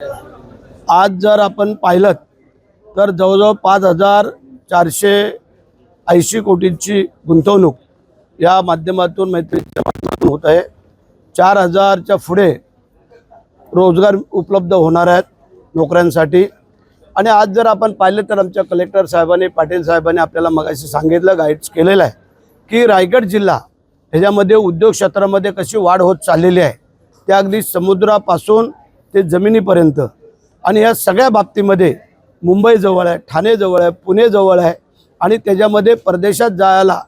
आज जर आपण पाहिलं तर जवळजवळ 5480 कोटींची गुंतवणूक या माध्यमातून मैत्रीच्या माध्यमातून होत आहे। 4000च्या पुढे रोजगार उपलब्ध होणार आहेत नोकऱ्यांसाठी। आणि आज जर आपण पाहिलं तर आमच्या कलेक्टर साहेबांनी पाटील साहेबांनी आपल्याला मगाशी सांगितलं गाईड्स केलेलं आहे की रायगड जिल्हा ह्याच्यामध्ये उद्योग क्षेत्रामध्ये कशी वाढ होत चाललेली आहे, ते अगदी समुद्रापासून ते जमिनीपर्यंत। आणि या सगळ्या बाबतीमध्ये मुंबई जवळ आहे, ठाणे जवळ आहे, पुणे जवळ आहे आणि त्याच्यामध्ये परदेशात जायला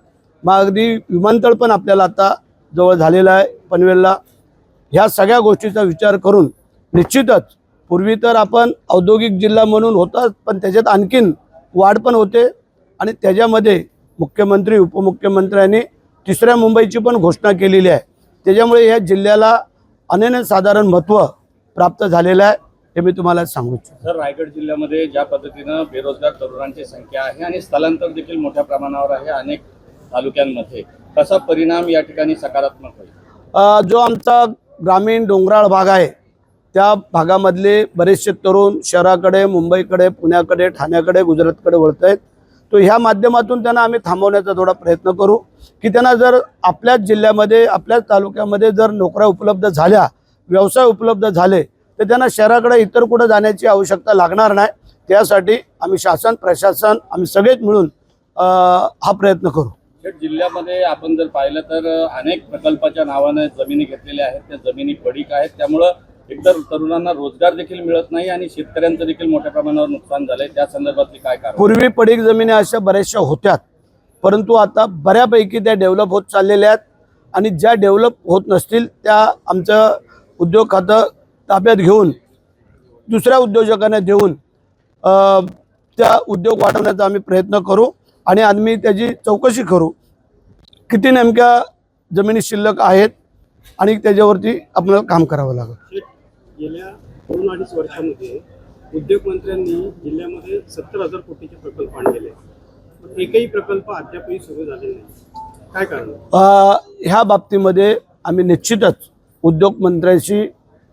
मग अगदी विमानतळ पण आपल्याला आता जवळ झालेला आहे पनवेलला। ह्या सगळ्या गोष्टीचा विचार करून निश्चितच पूर्वी तर आपण औद्योगिक जिल्हा म्हणून होता, पण त्याच्यात आणखीन वाढ पण होते। आणि त्याच्यामध्ये मुख्यमंत्री उपमुख्यमंत्र्यांनी तिसऱ्या मुंबईची पण घोषणा केलेली आहे। त्याच्यामुळे या जिल्ह्याला अनन्यसाधारण महत्त्व प्राप्त झालेलं आहे, हे मी तुम्हाला सांगू इच्छितो। सर, रायगड जिल्ह्यामध्ये ज्या पद्धतीनं बेरोजगार तरुणांची संख्या आहे आणि स्थलांतर देखील मोठ्या प्रमाणावर आहे अनेक तालुक्यांमध्ये, कसा परिणाम या ठिकाणी सकारात्मक होईल? जो आमचा ग्रामीण डोंगराळ भाग आहे त्या भागामधले बरेचसे तरुण शहराकडे, मुंबईकडे, पुण्याकडे, ठाण्याकडे, गुजरातकडे वळत आहेत। तो ह्या माध्यमातून त्यांना आम्ही थांबवण्याचा थोडा प्रयत्न करू की त्यांना जर आपल्याच जिल्ह्यामध्ये आपल्याच तालुक्यामध्ये जर नोकऱ्या उपलब्ध झाल्या, व्यवसाय उपलब्ध झाले, तर त्यांना शहराकडे इतर कुठे जाण्याची आवश्यकता लागणार नाही। त्यासाठी आम्ही शासन प्रशासन आम्ही सगळेच मिळून हा प्रयत्न करू। जिल्ह्यामध्ये आपण जर पाहिलं तर अनेक प्रकल्पाच्या नावाने जमिनी घेतलेल्या आहेत, त्या जमिनी पडीक आहेत, त्यामुळं एकतर तरुणांना रोजगार देखील मिळत नाही आणि शेतकऱ्यांचं देखील मोठ्या प्रमाणावर नुकसान झालंय। त्या संदर्भातली काय कारण? पूर्वी पडीक जमिनी अशा बऱ्याचशा होत्या, परंतु आता बऱ्यापैकी त्या डेव्हलप होत चाललेल्या आहेत। आणि ज्या डेव्हलप होत नसतील त्या आमचं उद्योग खातं ताब्यात घेऊन दुसऱ्या उद्योजकांना देऊन त्या उद्योग वाढवण्याचा आम्ही प्रयत्न करू आणि आम्ही त्याची चौकशी करू किती नेमक्या जमिनी शिल्लक आहेत आणि त्याच्यावरती आपल्याला काम करावं लागेल। गेल्या 2-2.5 वर्षांमध्ये उद्योग मंत्र्यांनी जिल्ह्यामध्ये 70,000 कोटीचे प्रकल्प आणलेले, पण एकही प्रकल्प अद्यापही सुरू झालेला नाही, काय कारण? ह्या बाबतीमध्ये आम्ही निश्चितच उद्योग मंत्र्यांशी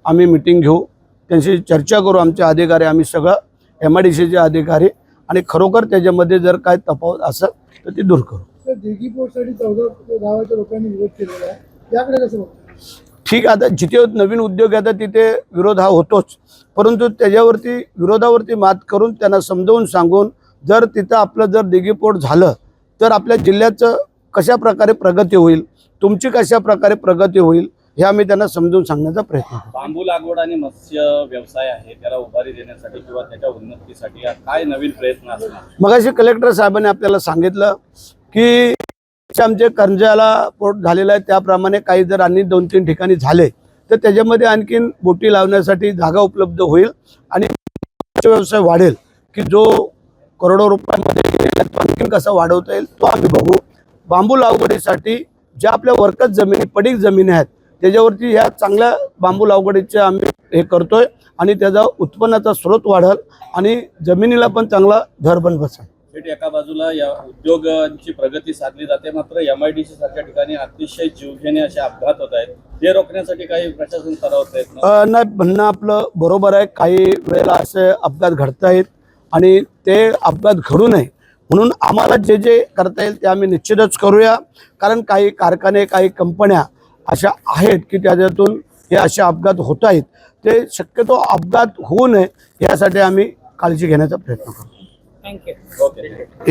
आम्ही मीटिंग घेऊ, त्यांची चर्चा करू। आमचे अधिकारी आम्ही सगळं MIDCचे अधिकारी आणि खरोखर त्याच्यामध्ये जर काय तफावत असेल तर ती दूर करू। दिघी पोर्टसाठी 14 गावाच्या लोकांनी विरोध केलेला आहे, याकडे कसं बघतो? ठीक आहे, आता जिथे नवीन उद्योग येतात तिथे विरोध हा होतोच, परंतु त्याच्यावरती विरोधावरती मात करून त्यांना समजावून सांगून जर तिथं आपलं जर दिघी पोर्ट झालं तर आपल्या जिल्ह्याचं कशा प्रकारे प्रगती होईल, तुमची कशा प्रकारे प्रगती होईल, हे आम्ही त्यांना समजून सांगण्याचा प्रयत्न करू। बांबू लागवड आणि मत्स्य व्यवसाय आहे, त्याला उभारी देण्यासाठी किंवा त्याच्या उन्नतीसाठी काय नवीन प्रयत्न असणार? मगाशी कलेक्टर साहेबांनी आपल्याला सांगितलं की आमचे करंजाला पोर्ट झालेला आहे, त्याप्रमाणे काही जर आणि 2-3 ठिकाणी झाले तर त्याच्यामध्ये आणखीन बोटी लावण्यासाठी जागा उपलब्ध होईल आणि व्यवसाय वाढेल की जो करोडो रुपयांमध्ये आणखीन कसा वाढवता येईल तो आम्ही बघू। बांबू लागवडीसाठी ज्या आपल्या वर्कच जमिनी पडीक जमिनी आहेत त्याच्यावरती ह्या चांगल्या बांबू लागवडीचे आम्ही हे करतोय आणि त्याचा उत्पन्नाचा स्रोत वाढेल आणि जमिनीला पण चांगला घर पण बसेल। एका बाजूला या उद्योगांची प्रगती साधली जाते, मात्र MIDC सारख्या ठिकाणी अतिशय जीवघेणे असे अपघात होत आहेत, ते रोखण्यासाठी काही प्रशासन स्तरावर प्रयत्न? नाही, म्हणणं आपलं बरोबर आहे। काही वेळेला असे अपघात घडत आहेत आणि ते अपघात घडू नये म्हणून आम्हाला जे जे करता येईल ते आम्ही निश्चितच करूया। कारण काही कारखाने काही कंपन्या अशा आहेत की त्याच्यातून हे असे अपघात होत आहेत, ते शक्यतो अपघात होऊ नये यासाठी आम्ही काळजी घेण्याचा प्रयत्न करू। ओके।